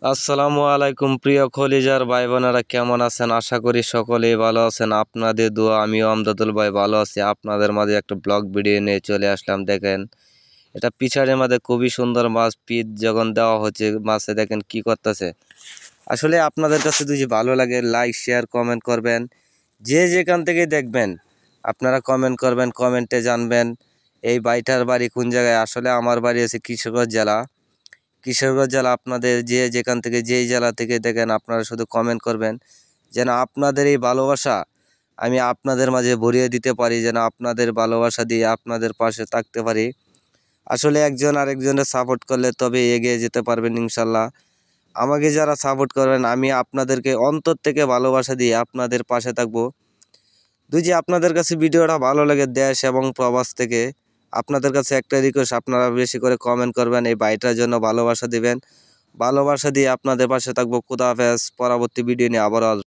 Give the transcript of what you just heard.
আসসালামু আলাইকুম প্রিয় খলিজার ভাই বোনেরা, কেমন আছেন? আশা করি সকলেই ভালো আছেন। আপনাদের দোয়া আমিও আমদাদুল ভাই ভালো আছি। আপনাদের মাঝে একটা ব্লগ ভিডিও নিয়ে চলে আসলাম। দেখেন, এটা পিছাড়ের মাঝে খুবই সুন্দর মাছ পিট যখন দেওয়া হচ্ছে, মাছে দেখেন কি করতেছে। আসলে আপনাদের কাছে যদি ভালো লাগে লাইক শেয়ার কমেন্ট করবেন। যে যেখান থেকে দেখবেন আপনারা কমেন্ট করবেন, কমেন্টে জানবেন এই বাইটার বাড়ি কোন জায়গায়। আসলে আমার বাড়ি আছে কিশোরগঞ্জ জেলা। আপনাদের যে যেখান থেকে যেই জেলা থেকে দেখেন আপনারা শুধু কমেন্ট করবেন, যেন আপনাদের এই ভালোবাসা আমি আপনাদের মাঝে ভরিয়ে দিতে পারি, যেন আপনাদের ভালোবাসা দিয়ে আপনাদের পাশে থাকতে পারি। আসলে একজন আরেকজনের সাপোর্ট করলে তবে এগিয়ে যেতে পারবেন ইনশাল্লাহ। আমাকে যারা সাপোর্ট করবেন আমি আপনাদেরকে অন্তর থেকে ভালোবাসা দিয়ে আপনাদের পাশে থাকবো। যদি আপনাদের কাছে ভিডিওটা ভালো লাগে দেশ এবং প্রবাস থেকে, আপনাদের কাছে একটা রিকোয়েস্ট, আপনারা বেশি করে কমেন্ট করবেন, এই ভাইটার জন্য ভালোবাসা দিবেন। ভালোবাসা দিয়ে আপনাদের পাশে থাকবো। খুদা হাফেজ। পরবর্তী ভিডিও নিয়ে আবারও আসবো।